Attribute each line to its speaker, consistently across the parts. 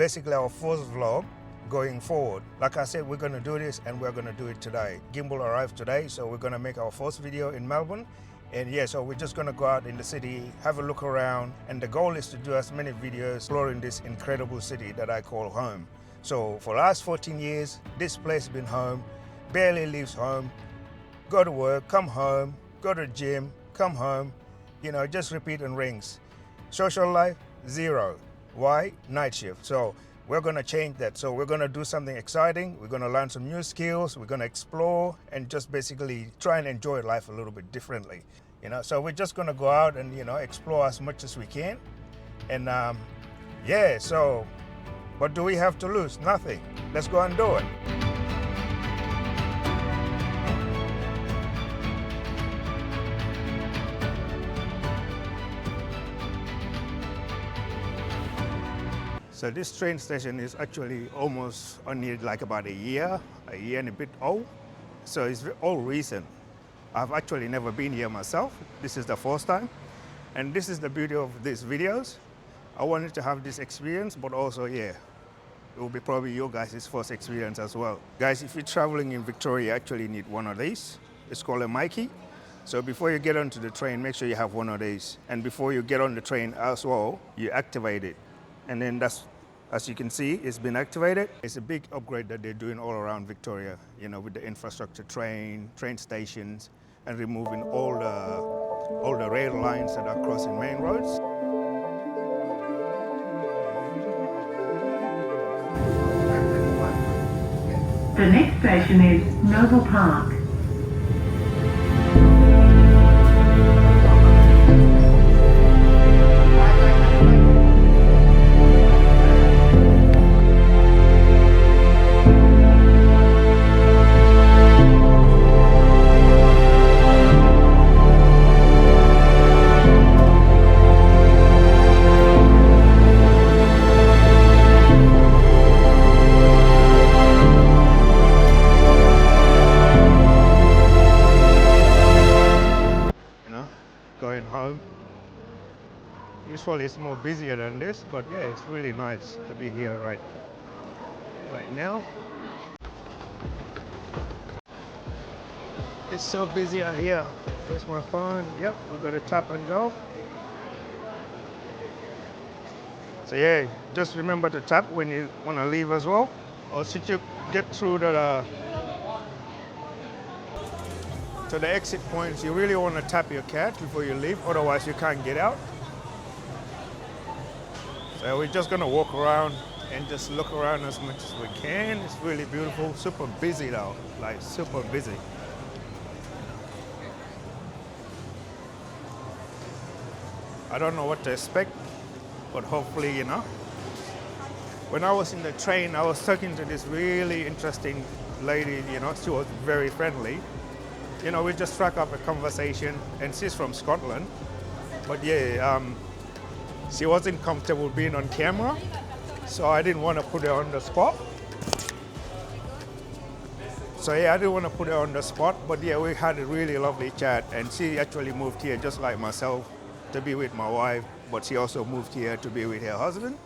Speaker 1: basically our first vlog going forward. Like I said, we're going to do this and we're going to do it today. Gimbal arrived today, so we're going to make our first video in Melbourne. And yeah, so we're just going to go out in the city, have a look around, and the goal is to do as many videos exploring this incredible city that I call home. So for the last 14 years, this place has been home, barely leaves home, go to work, come home, go to the gym, come home, you know, just repeat and rings. Social life, zero. Why? Night shift. So we're going to change that. So we're going to do something exciting. We're going to learn some new skills. We're going to explore and just basically try and enjoy life a little bit differently. You know, so we're just going to go out and, you know, explore as much as we can. And yeah, so what do we have to lose? Nothing. Let's go and do it. So this train station is actually almost only like about a year and a bit old. So it's all recent. I've actually never been here myself. This is the first time. And this is the beauty of these videos. I wanted to have this experience, but also, yeah, it will be probably your guys' first experience as well. Guys, if you're traveling in Victoria, you actually need one of these. It's called a Mikey. So before you get onto the train, make sure you have one of these. And before you get on the train as well, you activate it. And then that's, as you can see, it's been activated. It's a big upgrade that they're doing all around Victoria, you know, with the infrastructure, train stations, and removing all the rail lines that are crossing main roads.
Speaker 2: The next station is Noble Park.
Speaker 1: Going home. Usually it's more busier than this, but yeah, it's really nice to be here right now. It's so busy out here. Where's my phone? Yep, we've got to tap and go. So yeah, just remember to tap when you want to leave as well. Or should you get through to the exit points, you really want to tap your card before you leave, otherwise you can't get out. So we're just going to walk around and just look around as much as we can. It's really beautiful, super busy though, like super busy. I don't know what to expect, but hopefully, you know. When I was in the train, I was talking to this really interesting lady, you know, she was very friendly. You know, we just struck up a conversation, and she's from Scotland. But yeah, she wasn't comfortable being on camera, so I didn't want to put her on the spot. So yeah, I didn't want to put her on the spot, but yeah, we had a really lovely chat, and she actually moved here just like myself to be with my wife, but she also moved here to be with her husband,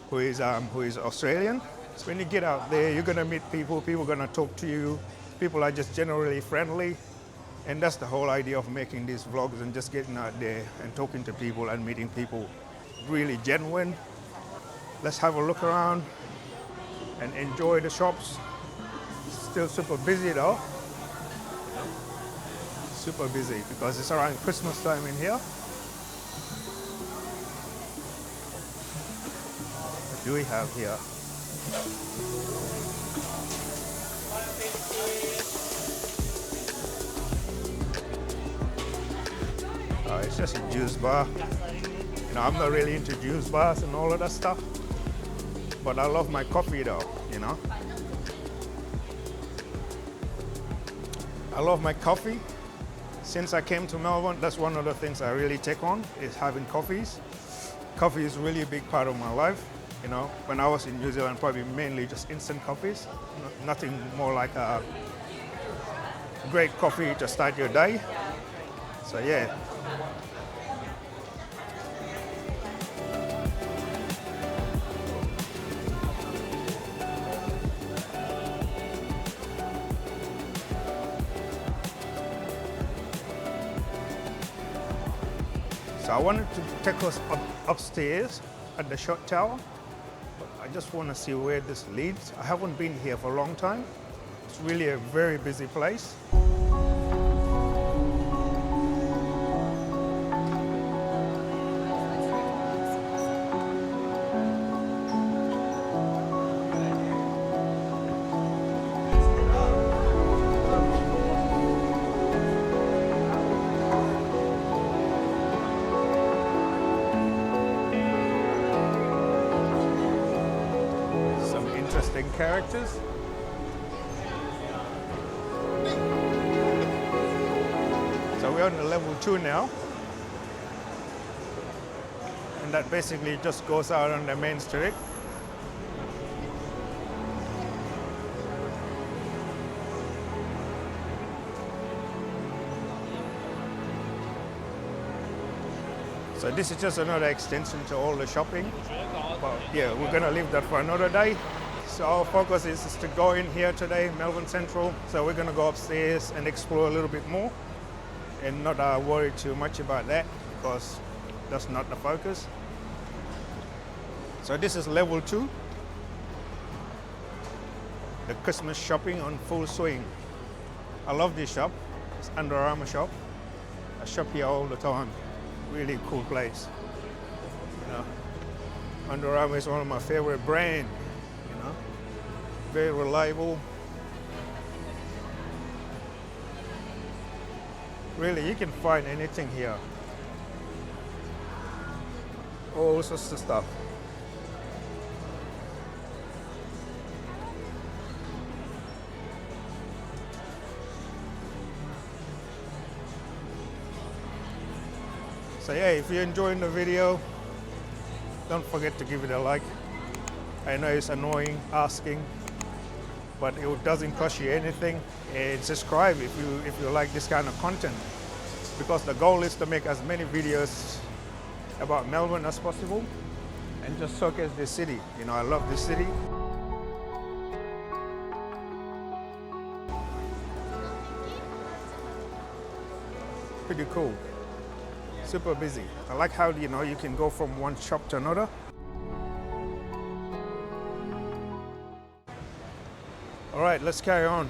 Speaker 1: who is Australian. So when you get out there, you're gonna meet people are gonna talk to you. People are just generally friendly. And that's the whole idea of making these vlogs and just getting out there and talking to people and meeting people. Really genuine. Let's have a look around and enjoy the shops. Still super busy though. Super busy because it's around Christmas time in here. What do we have here? It's just a juice bar. You know, I'm not really into juice bars and all of that stuff, but I love my coffee though, you know. I love my coffee. Since I came to Melbourne, that's one of the things I really take on, is having coffees. Coffee is really a big part of my life. You know, when I was in New Zealand, probably mainly just instant coffees. Nothing more like a great coffee to start your day. So yeah. So I wanted to take us upstairs at the shot tower. But I just want to see where this leads. I haven't been here for a long time. It's really a very busy place. Interesting characters. So we're on the level 2 now. And that basically just goes out on the main street. So this is just another extension to all the shopping. But yeah, we're gonna leave that for another day. So our focus is to go in here today, Melbourne Central. So we're gonna go upstairs and explore a little bit more and not worry too much about that because that's not the focus. So this is level 2. The Christmas shopping on full swing. I love this shop. It's Under Armour shop. I shop here all the time. Really cool place. You know, Under Armour is one of my favorite brands. Very reliable. Really, you can find anything here. All sorts of stuff. So yeah, if you're enjoying the video, don't forget to give it a like. I know it's annoying asking, but it doesn't cost you anything. And subscribe if you like this kind of content, because the goal is to make as many videos about Melbourne as possible and just showcase this city. You know, I love this city. Pretty cool. Super busy. I like how, you know, you can go from one shop to another. All right, let's carry on.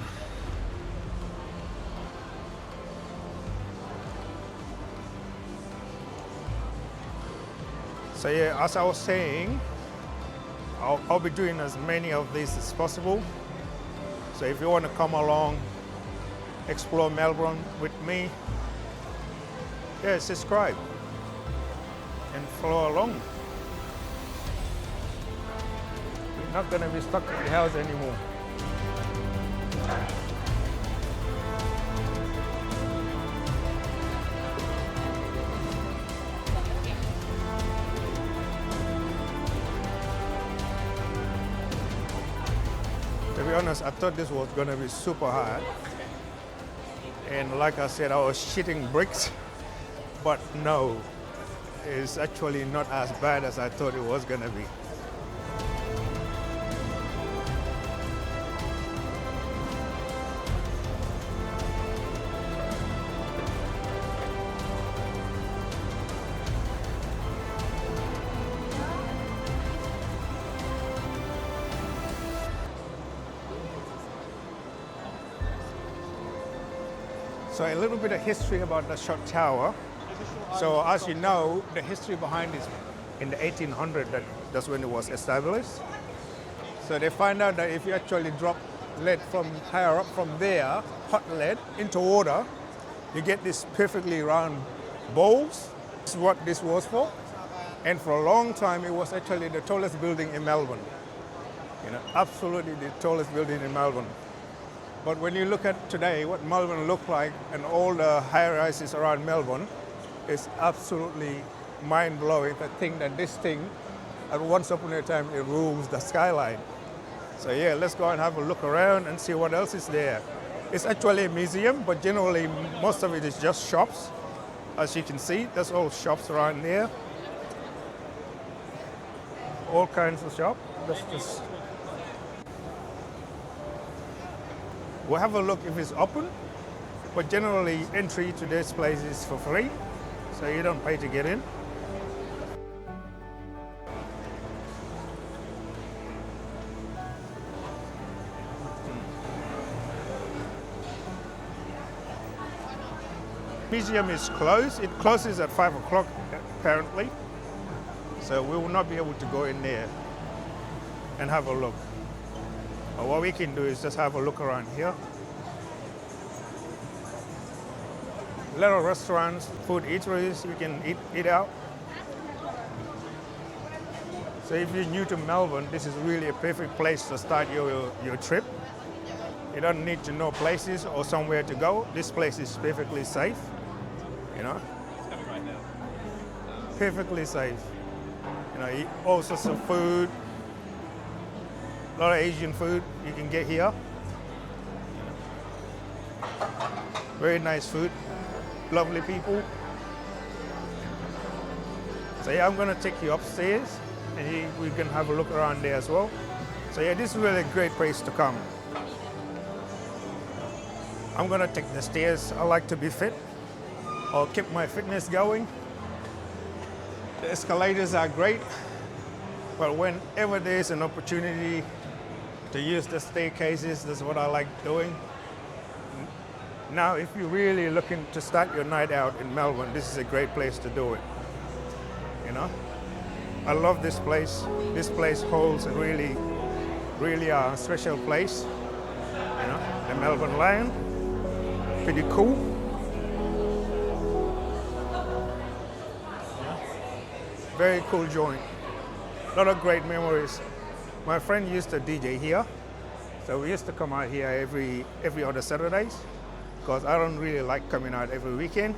Speaker 1: So yeah, as I was saying, I'll be doing as many of these as possible. So if you want to come along, explore Melbourne with me, yeah, subscribe and follow along. We're not going to be stuck in the house anymore. To be honest, I thought this was going to be super hard. And like I said, I was shitting bricks. But no, it's actually not as bad as I thought it was going to be. So a little bit of history about the shot tower. So as you know, the history behind this in the 1800s, that's when it was established. So they find out that if you actually drop lead from higher up from there, hot lead into water, you get this perfectly round bowls. This is what this was for. And for a long time, it was actually the tallest building in Melbourne. You know, absolutely the tallest building in Melbourne. But when you look at today, what Melbourne looked like and all the high-rises around Melbourne, it's absolutely mind-blowing to think that this thing, at once upon a time, it rules the skyline. So yeah, let's go and have a look around and see what else is there. It's actually a museum, but generally most of it is just shops. As you can see, there's all shops around there. All kinds of shops. We'll have a look if it's open, but generally entry to this place is for free, so you don't pay to get in. Museum is closed. It closes at 5 o'clock apparently. So we will not be able to go in there and have a look. But what we can do is just have a look around here. Little restaurants, food eateries, you can eat out. So if you're new to Melbourne, this is really a perfect place to start your trip. You don't need to know places or somewhere to go. This place is perfectly safe, you know. Perfectly safe. You know, eat all sorts of food, a lot of Asian food you can get here. Very nice food, lovely people. So yeah, I'm gonna take you upstairs and we can have a look around there as well. So yeah, this is really a great place to come. I'm gonna take the stairs. I like to be fit or keep my fitness going. The escalators are great, but whenever there's an opportunity to use the staircases, that's what I like doing. Now, if you're really looking to start your night out in Melbourne, this is a great place to do it, you know? I love this place. This place holds a really special place, you know? The Melbourne Lion, pretty cool. Very cool joint. A lot of great memories. My friend used to DJ here, so we used to come out here every other Saturdays, because I don't really like coming out every weekend.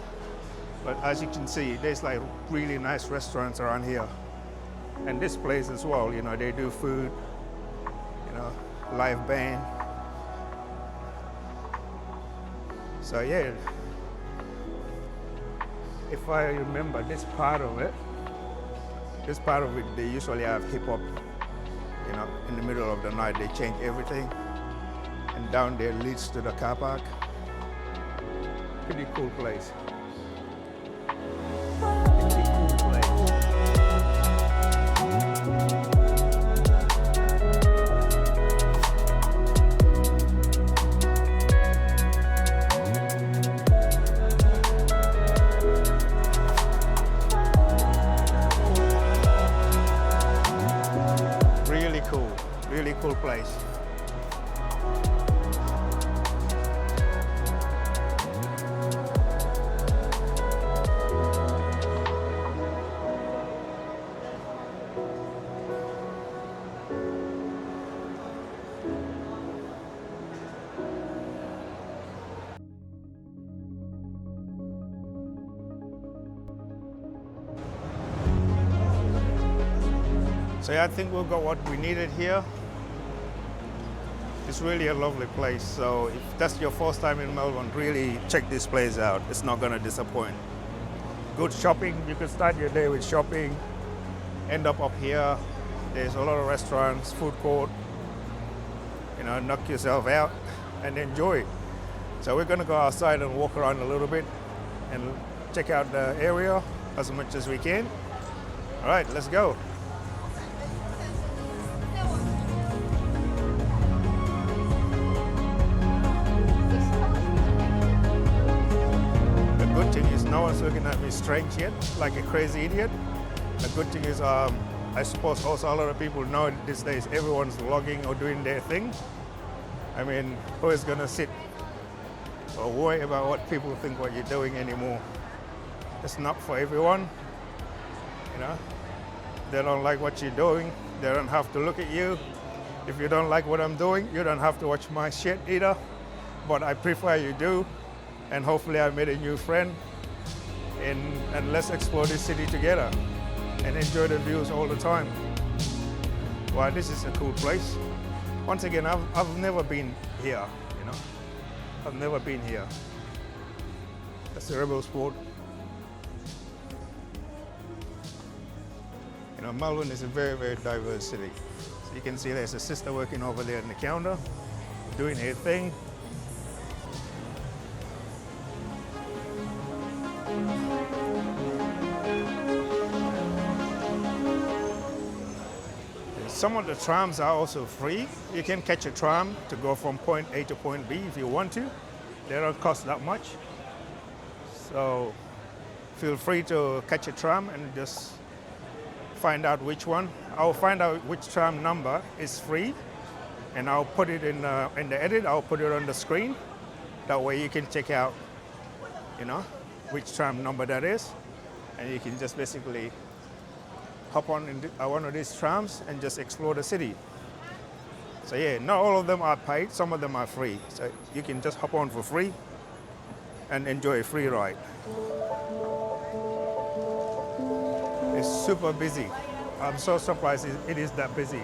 Speaker 1: But as you can see, there's like really nice restaurants around here. And this place as well, you know, they do food, you know, live band. So yeah, if I remember this part of it, they usually have hip hop, you know, in the middle of the night. They change everything. And down there leads to the car park. Pretty cool place. Pretty cool place. Really cool place. So yeah, I think we've got what we needed here. It's really a lovely place. So if that's your first time in Melbourne, really check this place out. It's not gonna disappoint. Good shopping. You can start your day with shopping, end up here. There's a lot of restaurants, food court. You know, knock yourself out and enjoy. So we're gonna go outside and walk around a little bit and check out the area as much as we can. All right, let's go. No one's looking at me strange yet, like a crazy idiot. The good thing is, I suppose also a lot of people know these days everyone's vlogging or doing their thing. I mean, who is gonna sit or worry about what people think what you're doing anymore? It's not for everyone, you know. They don't like what you're doing. They don't have to look at you. If you don't like what I'm doing, you don't have to watch my shit either. But I prefer you do, and hopefully I made a new friend. And let's explore this city together and enjoy the views all the time. Wow, this is a cool place. Once again, I've never been here, you know. I've never been here. That's the Rebel Sport. You know, Melbourne is a very diverse city. So you can see there's a sister working over there in the counter, doing her thing. Some of the trams are also free. You can catch a tram to go from point A to point B if you want to. They don't cost that much. So feel free to catch a tram and just find out which one. I'll find out which tram number is free, and I'll put it in the edit. I'll put it on the screen. That way you can check out, which tram number that is, and you can just basically hop on one of these trams and just explore the city. So yeah, not all of them are paid. Some of them are free. So you can just hop on for free and enjoy a free ride. It's super busy. I'm so surprised it is that busy.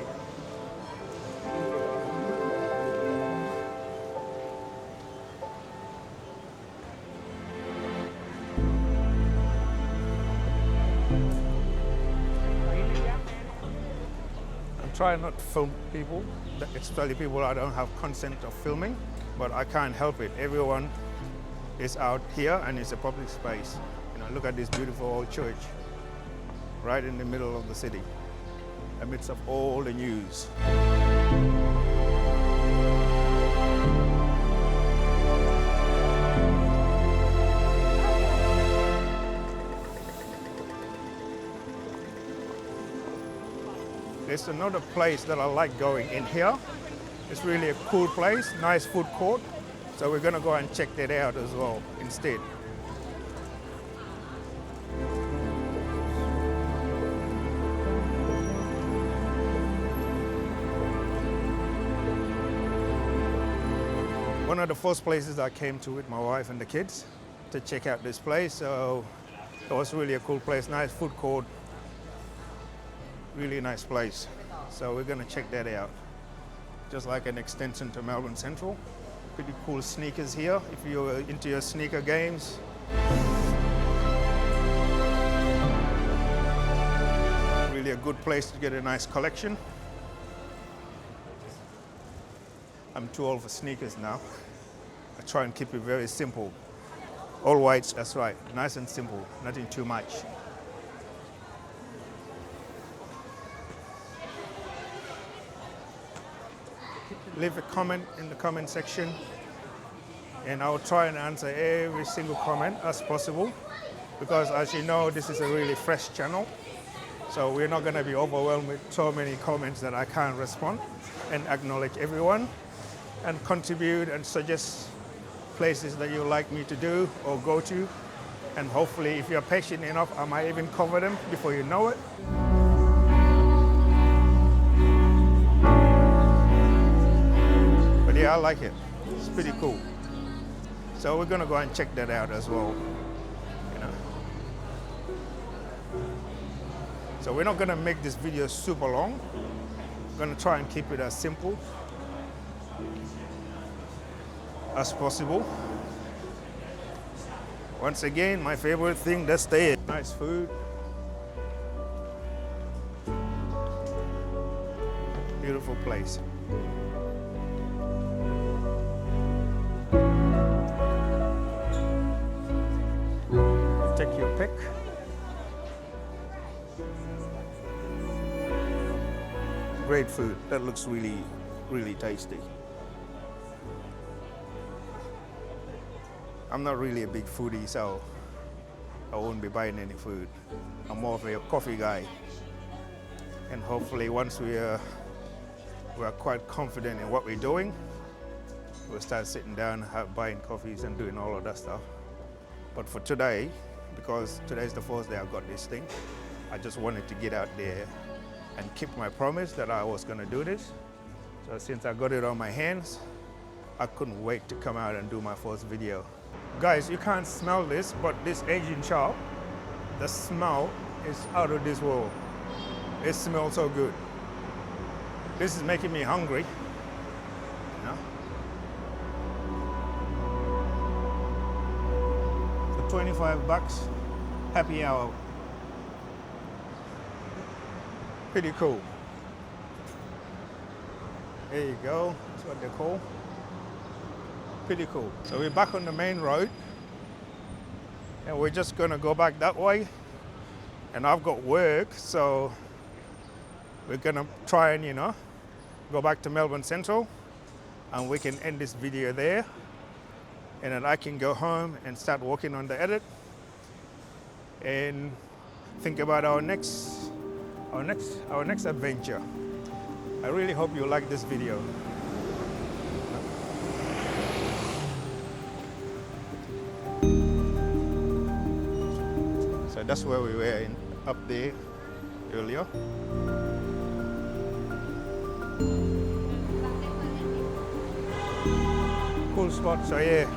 Speaker 1: I'm trying not to film people, especially people I don't have consent of filming, but I can't help it. Everyone is out here and it's a public space. Look at this beautiful old church right in the middle of the city, amidst of all the news. There's another place that I like going in here. It's really a cool place, nice food court. So we're gonna go and check that out as well instead. One of the first places I came to with my wife and the kids to check out this place. So it was really a cool place, nice food court, really nice place. So we're gonna check that out. Just like an extension to Melbourne Central. Pretty cool sneakers here if you're into your sneaker games. Really a good place to get a nice collection. I'm too old for sneakers now. I try and keep it very simple. All whites, that's right, nice and simple, nothing too much. Leave a comment in the comment section and I'll try and answer every single comment as possible, because as you know, this is a really fresh channel. So we're not going to be overwhelmed with so many comments that I can't respond and acknowledge everyone and contribute and suggest places that you like me to do or go to. And hopefully, if you're patient enough, I might even cover them before you know it. But yeah, I like it. It's pretty cool. So we're gonna go and check that out as well. So we're not gonna make this video super long. We're gonna try and keep it as simple as possible. Once again, my favorite thing, that's there. Nice food. Beautiful place. Take your pick. Great food. That looks really, really tasty. I'm not really a big foodie, so I won't be buying any food. I'm more of a coffee guy. And hopefully once we are quite confident in what we're doing, we'll start sitting down, buying coffees and doing all of that stuff. But for today, because today's the first day I've got this thing, I just wanted to get out there and keep my promise that I was gonna do this. So since I got it on my hands, I couldn't wait to come out and do my first video. Guys, you can't smell this, but this Asian shop, the smell is out of this world. It smells so good. This is making me hungry. For 25 bucks, happy hour. Pretty cool. There you go, that's what they call. Pretty cool. So we're back on the main road and we're just gonna go back that way. And I've got work, so we're gonna try and, go back to Melbourne Central and we can end this video there. And then I can go home and start working on the edit. and think about our next adventure. I really hope you like this video. So that's where we were up there earlier. Cool spot. So yeah,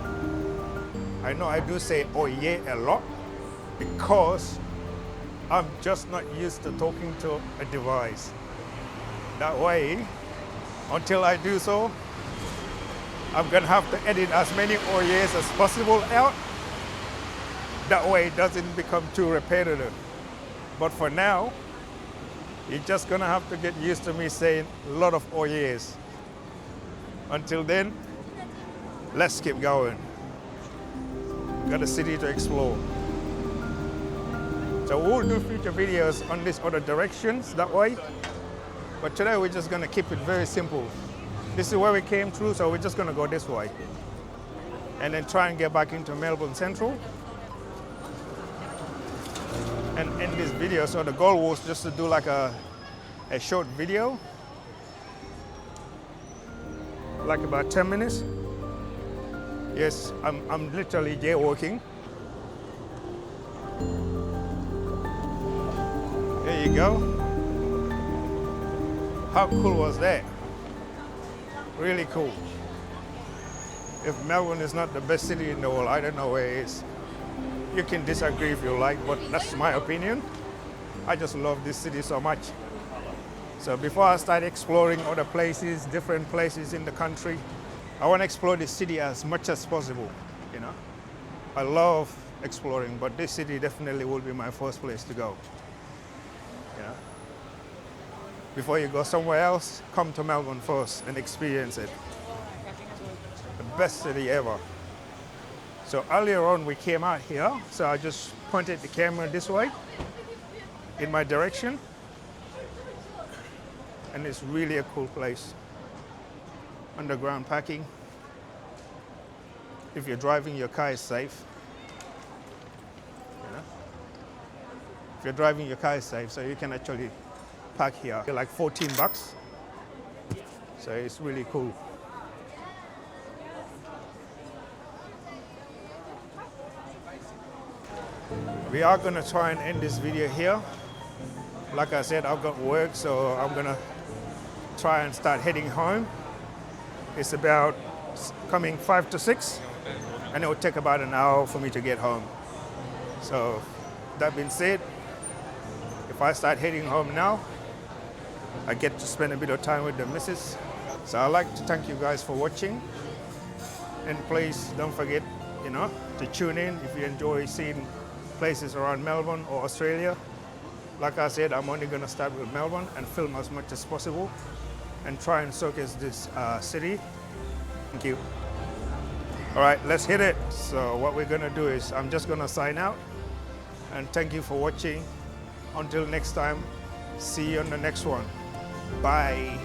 Speaker 1: I know I do say oh yeah a lot because I'm just not used to talking to a device. That way, until I do so, I'm gonna have to edit as many oh yeahs as possible out. That way it doesn't become too repetitive. But for now, you're just gonna have to get used to me saying a lot of oh yeahs. Until then, let's keep going. Got a city to explore. So we'll do future videos on these other directions that way. But today we're just gonna keep it very simple. This is where we came through, so we're just gonna go this way. And then try and get back into Melbourne Central. And end this video. So the goal was just to do like a short video. Like about 10 minutes. Yes, I'm literally jaywalking. There you go. How cool was that? Really cool. If Melbourne is not the best city in the world, I don't know where it is. You can disagree if you like, but that's my opinion. I just love this city so much. So before I start exploring other places, different places in the country, I want to explore this city as much as possible, you know. I love exploring, but this city definitely will be my first place to go. You know? Before you go somewhere else, come to Melbourne first and experience it. The best city ever. So earlier on we came out here, so I just pointed the camera this way, in my direction. And it's really a cool place. Underground parking. If you're driving, your car is safe. You know? If you're driving, your car is safe, so you can actually park here. They're like $14. So it's really cool. We are gonna try and end this video here. Like I said, I've got work, so I'm gonna try and start heading home. It's about coming 5 to 6, and it will take about an hour for me to get home. So that being said, if I start heading home now, I get to spend a bit of time with the missus. So I'd like to thank you guys for watching. And please don't forget, you know, to tune in if you enjoy seeing places around Melbourne or Australia. Like I said, I'm only going to start with Melbourne and film as much as possible and try and showcase this city. Thank you. All right, let's hit it. So what we're going to do is I'm just going to sign out and thank you for watching. Until next time, see you on the next one. Bye.